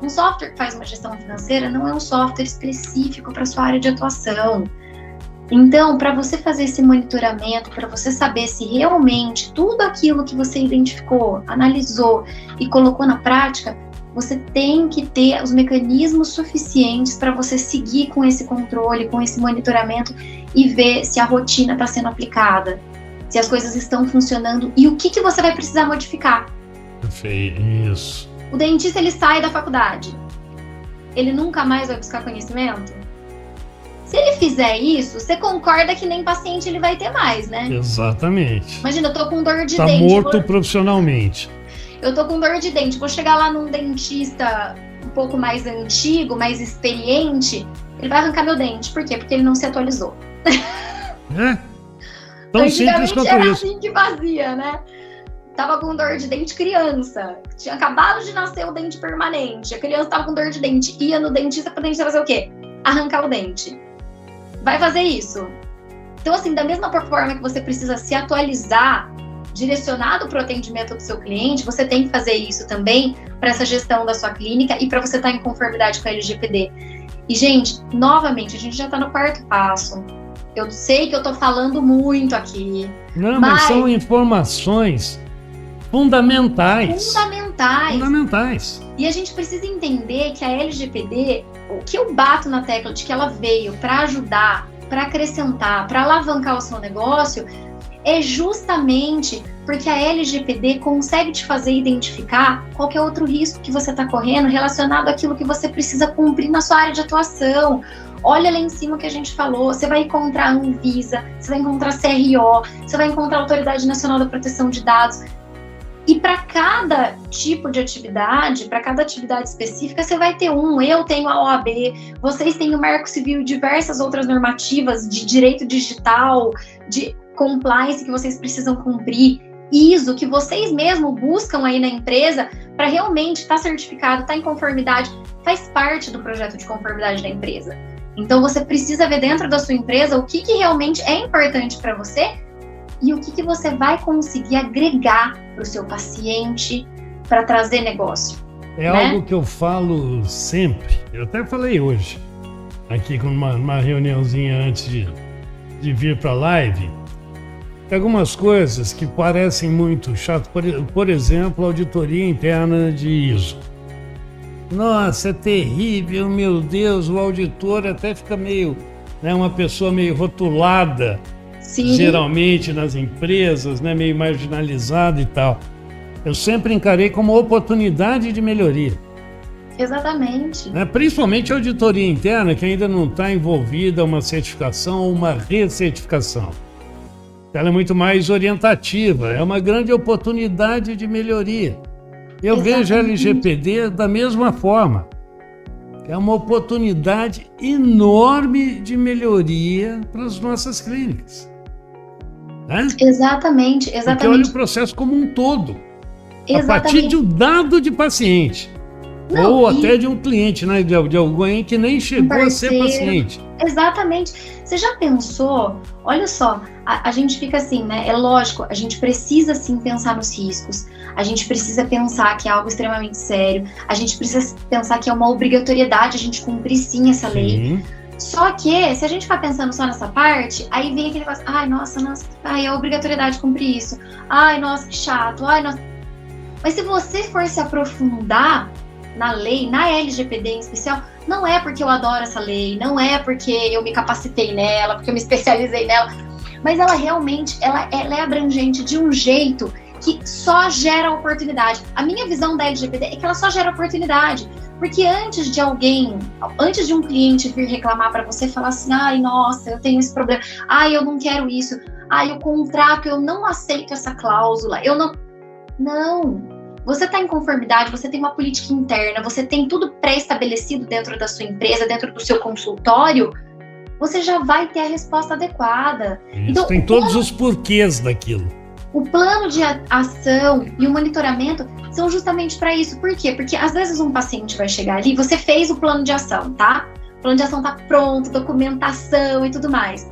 Um software que faz uma gestão financeira não é um software específico para sua área de atuação. Então, para você fazer esse monitoramento, para você saber se realmente tudo aquilo que você identificou, analisou e colocou na prática, você tem que ter os mecanismos suficientes para você seguir com esse controle, com esse monitoramento e ver se a rotina está sendo aplicada, se as coisas estão funcionando e o que você vai precisar modificar. Isso. O dentista, ele sai da faculdade, ele nunca mais vai buscar conhecimento? Se ele fizer isso, você concorda que nem paciente ele vai ter mais, né? Exatamente. Imagina, eu tô com dor de dente. Tá morto profissionalmente. Eu tô com dor de dente, vou chegar lá num dentista um pouco mais antigo, mais experiente, ele vai arrancar meu dente. Por quê? Porque ele não se atualizou. Tão simples quanto era isso. Assim que fazia, né? Tava com dor de dente criança, tinha acabado de nascer o dente permanente, a criança tava com dor de dente, ia no dentista pro dentista fazer o quê? Arrancar o dente. Vai fazer isso. Então, assim, da mesma forma que você precisa se atualizar, direcionado para o atendimento do seu cliente, você tem que fazer isso também para essa gestão da sua clínica e para você estar em conformidade com a LGPD. E, gente, novamente, a gente já está no 4º passo. Eu sei que eu estou falando muito aqui. Não, mas são informações fundamentais. Fundamentais. E a gente precisa entender que a LGPD, o que eu bato na tecla de que ela veio para ajudar, para acrescentar, para alavancar o seu negócio, é justamente porque a LGPD consegue te fazer identificar qualquer outro risco que você está correndo relacionado àquilo que você precisa cumprir na sua área de atuação. Olha lá em cima o que a gente falou, você vai encontrar Anvisa, você vai encontrar CRO, você vai encontrar a Autoridade Nacional da Proteção de Dados. E para cada tipo de atividade, para cada atividade específica, você vai ter eu tenho a OAB, vocês têm o Marco Civil e diversas outras normativas de direito digital, de compliance que vocês precisam cumprir, ISO, que vocês mesmos buscam aí na empresa para realmente estar certificado, estar em conformidade, faz parte do projeto de conformidade da empresa. Então você precisa ver dentro da sua empresa o que realmente é importante para você e o que você vai conseguir agregar para o seu paciente para trazer negócio. É algo que eu falo sempre, eu até falei hoje, aqui com uma reuniãozinha antes de vir para a live, tem algumas coisas que parecem muito chato, por exemplo, a auditoria interna de ISO. Nossa, é terrível, meu Deus, o auditor até fica meio, uma pessoa meio rotulada, Sim. Geralmente nas empresas, meio marginalizado e tal. Eu sempre encarei como oportunidade de melhoria. Exatamente. Principalmente a auditoria interna, que ainda não está envolvida uma certificação ou uma recertificação. Ela é muito mais orientativa, é uma grande oportunidade de melhoria. Eu vejo a LGPD da mesma forma. É uma oportunidade enorme de melhoria para as nossas clínicas. Exatamente. Porque olha o processo como um todo. A partir de um dado de paciente. Não, ou até de um cliente, né? De alguém que nem chegou a ser paciente. Exatamente. Você já pensou? Olha só, a gente fica assim, né? É lógico, a gente precisa sim pensar nos riscos, a gente precisa pensar que é algo extremamente sério, a gente precisa pensar que é uma obrigatoriedade a gente cumprir sim essa lei. Só que, se a gente ficar pensando só nessa parte, aí vem aquele negócio, ai, nossa, ai, é obrigatoriedade cumprir isso, ai, nossa, que chato, ai, nossa. Mas se você for se aprofundar na lei, na LGPD em especial, não é porque eu adoro essa lei, não é porque eu me capacitei nela, porque eu me especializei nela, mas ela realmente, ela é abrangente de um jeito que só gera oportunidade. A minha visão da LGPD é que ela só gera oportunidade, porque antes de um cliente vir reclamar para você, falar assim, ai, nossa, eu tenho esse problema, ai, eu não quero isso, ai, o contrato, eu não aceito essa cláusula, eu não... Não! Você está em conformidade, você tem uma política interna, você tem tudo pré-estabelecido dentro da sua empresa, dentro do seu consultório, você já vai ter a resposta adequada. Isso, então, tem todos os porquês daquilo. O plano de ação e o monitoramento são justamente para isso. Por quê? Porque às vezes um paciente vai chegar ali, você fez o plano de ação, tá? O plano de ação tá pronto, documentação e tudo mais.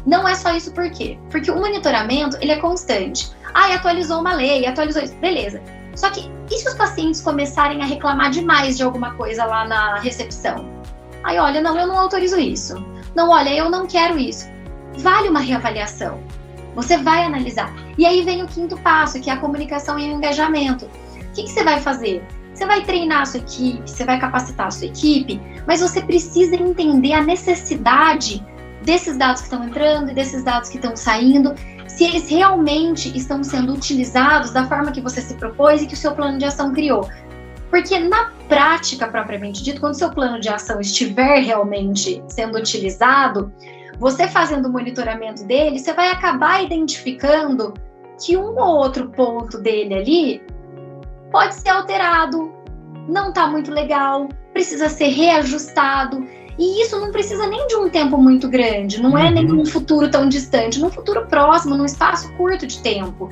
Não é só isso, por quê? Porque o monitoramento, ele é constante. Atualizou uma lei, atualizou isso, beleza. Só que, e se os pacientes começarem a reclamar demais de alguma coisa lá na recepção? Olha, não, eu não autorizo isso. Não, olha, eu não quero isso. Vale uma reavaliação. Você vai analisar. E aí vem o quinto passo, que é a comunicação e o engajamento. O que você vai fazer? Você vai treinar a sua equipe, você vai capacitar a sua equipe, mas você precisa entender a necessidade desses dados que estão entrando e desses dados que estão saindo, se eles realmente estão sendo utilizados da forma que você se propôs e que o seu plano de ação criou. Porque na prática, propriamente dito, quando o seu plano de ação estiver realmente sendo utilizado, você fazendo o monitoramento dele, você vai acabar identificando que um ou outro ponto dele ali pode ser alterado, não está muito legal, precisa ser reajustado. E isso não precisa nem de um tempo muito grande, não é nem num futuro tão distante, num futuro próximo, num espaço curto de tempo.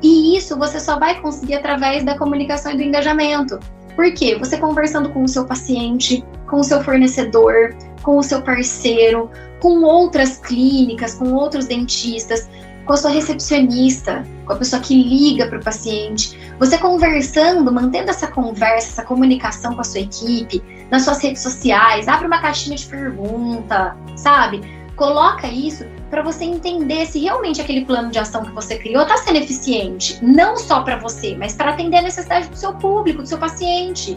E isso você só vai conseguir através da comunicação e do engajamento. Por quê? Você conversando com o seu paciente, com o seu fornecedor, com o seu parceiro, com outras clínicas, com outros dentistas, com a sua recepcionista, com a pessoa que liga para o paciente. Você conversando, mantendo essa conversa, essa comunicação com a sua equipe, nas suas redes sociais, abre uma caixinha de pergunta, sabe? Coloca isso para você entender se realmente aquele plano de ação que você criou está sendo eficiente, não só para você, mas para atender a necessidade do seu público, do seu paciente.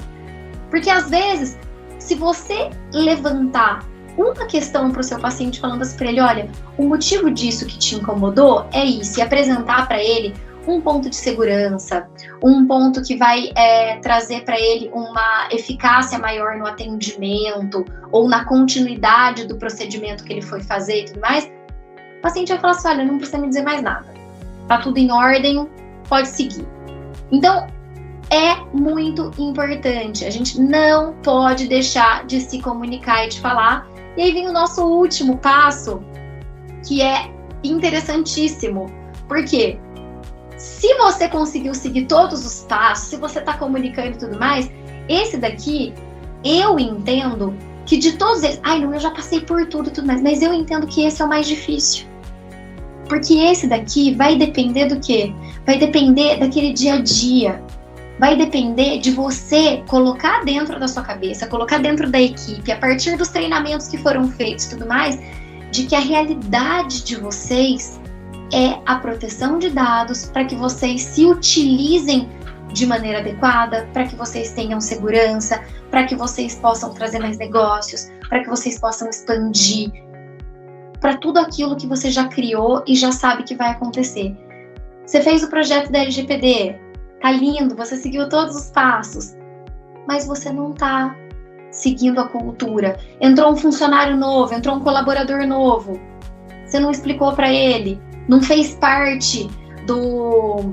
Porque às vezes, se você levantar uma questão para o seu paciente falando assim para ele, olha, o motivo disso que te incomodou é isso, e apresentar para ele um ponto de segurança, um ponto que vai trazer para ele uma eficácia maior no atendimento ou na continuidade do procedimento que ele foi fazer e tudo mais, o paciente vai falar assim, olha, não precisa me dizer mais nada, tá tudo em ordem, pode seguir. Então, é muito importante, a gente não pode deixar de se comunicar e de falar. E aí vem o nosso último passo, que é interessantíssimo, porque se você conseguiu seguir todos os passos, se você está comunicando e tudo mais, esse daqui, eu entendo que de todos eles, eu já passei por tudo e tudo mais, mas eu entendo que esse é o mais difícil. Porque esse daqui vai depender do quê? Vai depender daquele dia a dia. Vai depender de você colocar dentro da sua cabeça, colocar dentro da equipe, a partir dos treinamentos que foram feitos e tudo mais, de que a realidade de vocês é a proteção de dados para que vocês se utilizem de maneira adequada, para que vocês tenham segurança, para que vocês possam trazer mais negócios, para que vocês possam expandir, para tudo aquilo que você já criou e já sabe que vai acontecer. Você fez o projeto da LGPD, tá lindo, você seguiu todos os passos, mas você não tá seguindo a cultura. Entrou um funcionário novo, entrou um colaborador novo, você não explicou para ele, não fez parte do...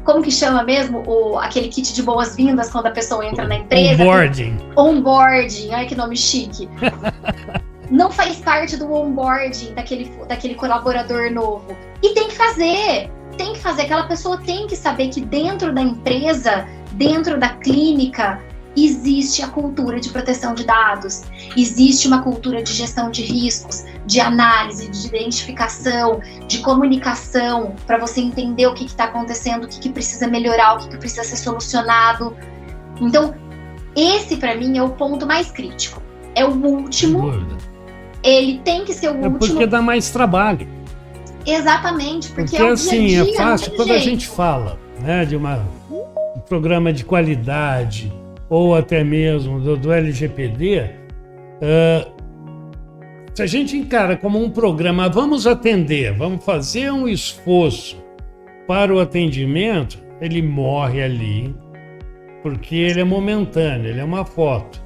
Como que chama mesmo? Aquele kit de boas-vindas quando a pessoa entra na empresa. Onboarding. Onboarding, ai que nome chique. Não faz parte do onboarding daquele colaborador novo. E tem que fazer, aquela pessoa tem que saber que dentro da empresa, dentro da clínica, existe a cultura de proteção de dados, existe uma cultura de gestão de riscos, de análise, de identificação, de comunicação, para você entender o que está acontecendo, o que precisa melhorar, o que precisa ser solucionado. Então, esse para mim é o ponto mais crítico. É o último, ele tem que ser o último. Porque dá mais trabalho. Exatamente, porque é o assim, dia a dia, é fácil quando a gente fala, né, de um programa de qualidade, ou até mesmo do LGPD, se a gente encara como um programa, vamos atender, vamos fazer um esforço para o atendimento, ele morre ali, porque ele é momentâneo, ele é uma foto.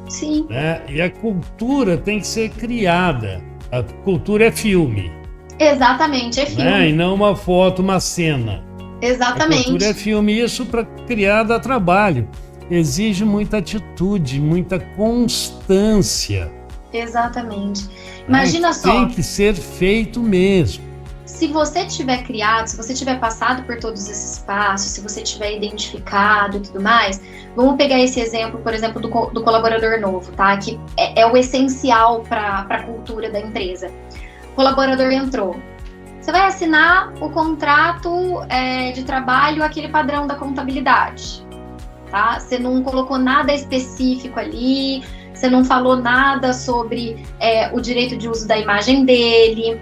Sim. Né? E a cultura tem que ser criada. A cultura é filme. Exatamente, é filme. Né? E não uma foto, uma cena. Exatamente. A cultura é filme. Isso para criar dá trabalho. Exige muita atitude, muita constância. Exatamente. Imagina só. Tem que ser feito mesmo. Se você tiver criado, se você tiver passado por todos esses passos, se você tiver identificado e tudo mais, vamos pegar esse exemplo, por exemplo, do colaborador novo, tá? Que é o essencial para a cultura da empresa. O colaborador entrou. Você vai assinar o contrato de trabalho, aquele padrão da contabilidade, tá? Você não colocou nada específico ali, você não falou nada sobre o direito de uso da imagem dele,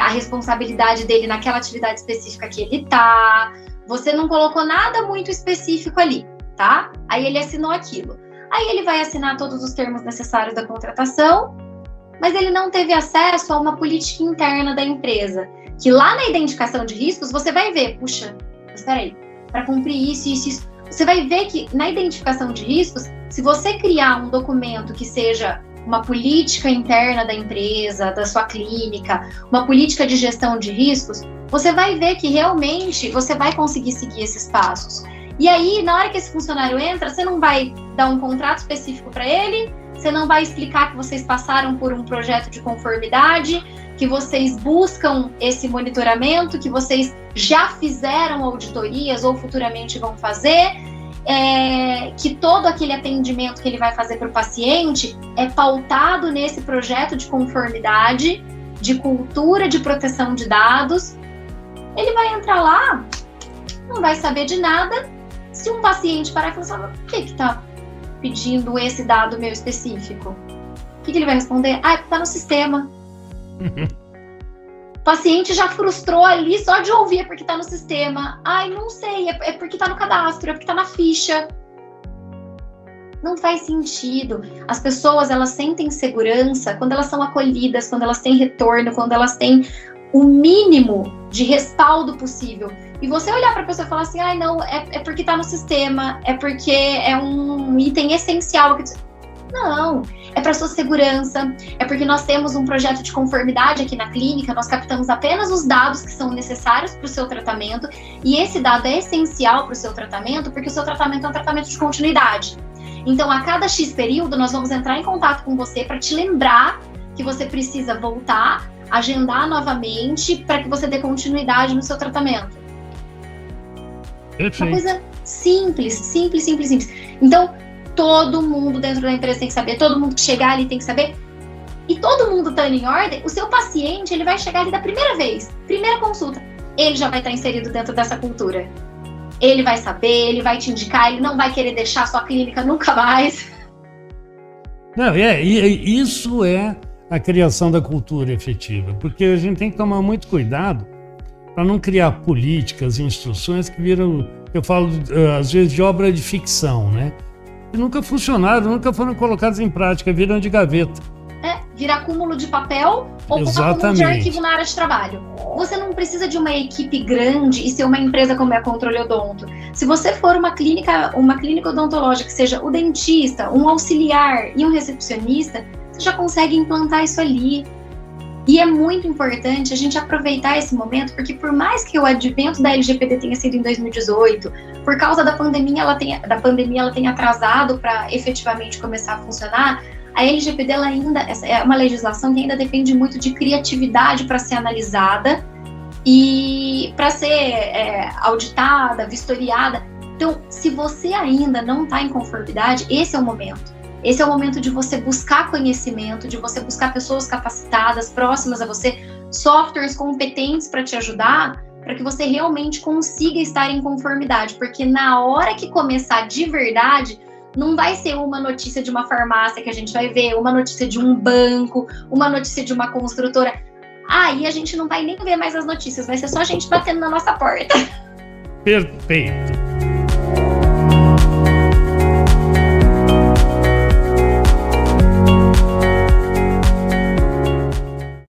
a responsabilidade dele naquela atividade específica que ele tá. Você não colocou nada muito específico ali, tá? Aí ele assinou aquilo. Aí ele vai assinar todos os termos necessários da contratação, mas ele não teve acesso a uma política interna da empresa, que lá na identificação de riscos você vai ver, puxa, espera aí, para cumprir isso, isso, isso. Você vai ver que na identificação de riscos, se você criar um documento que seja uma política interna da empresa, da sua clínica, uma política de gestão de riscos, você vai ver que realmente você vai conseguir seguir esses passos. E aí, na hora que esse funcionário entra, você não vai dar um contrato específico para ele, você não vai explicar que vocês passaram por um projeto de conformidade, que vocês buscam esse monitoramento, que vocês já fizeram auditorias ou futuramente vão fazer, que todo aquele atendimento que ele vai fazer para o paciente é pautado nesse projeto de conformidade, de cultura de proteção de dados. Ele vai entrar lá, não vai saber de nada. Se um paciente parar e falar, por que está pedindo esse dado meu específico? O que ele vai responder? Está no sistema. O paciente já frustrou ali só de ouvir porque está no sistema. Não sei, é porque está no cadastro, é porque está na ficha. Não faz sentido. As pessoas, elas sentem segurança quando elas são acolhidas, quando elas têm retorno, quando elas têm o mínimo de respaldo possível. E você olhar para a pessoa e falar assim, não, é porque está no sistema, é porque é um item essencial. Não, é para sua segurança, é porque nós temos um projeto de conformidade aqui na clínica, nós captamos apenas os dados que são necessários para o seu tratamento, e esse dado é essencial para o seu tratamento, porque o seu tratamento é um tratamento de continuidade. Então, a cada X período, nós vamos entrar em contato com você para te lembrar que você precisa voltar, agendar novamente, para que você dê continuidade no seu tratamento. Uma coisa simples, simples, simples, simples. Então, todo mundo dentro da empresa tem que saber, todo mundo que chegar ali tem que saber. E todo mundo estando em ordem, o seu paciente, ele vai chegar ali da primeira vez, primeira consulta, ele já vai estar inserido dentro dessa cultura. Ele vai saber, ele vai te indicar, ele não vai querer deixar a sua clínica nunca mais. Não, isso é a criação da cultura efetiva, porque a gente tem que tomar muito cuidado para não criar políticas e instruções que viram, eu falo às vezes de obra de ficção, né? Que nunca funcionaram, nunca foram colocadas em prática, viram de gaveta. Vira acúmulo de papel ou acúmulo de arquivo na área de trabalho. Você não precisa de uma equipe grande e ser uma empresa como é a Controle Odonto. Se você for uma clínica odontológica que seja o dentista, um auxiliar e um recepcionista, você já consegue implantar isso ali. E é muito importante a gente aproveitar esse momento, porque por mais que o advento da LGPD tenha sido em 2018, por causa da pandemia ela tenha atrasado para efetivamente começar a funcionar, a LGPD ela ainda é uma legislação que ainda depende muito de criatividade para ser analisada e para ser auditada, vistoriada. Então, se você ainda não está em conformidade, esse é o momento. Esse é o momento de você buscar conhecimento, de você buscar pessoas capacitadas, próximas a você, softwares competentes para te ajudar, para que você realmente consiga estar em conformidade. Porque na hora que começar de verdade, não vai ser uma notícia de uma farmácia que a gente vai ver, uma notícia de um banco, uma notícia de uma construtora. Aí a gente não vai nem ver mais as notícias, vai ser só a gente batendo na nossa porta. Perfeito.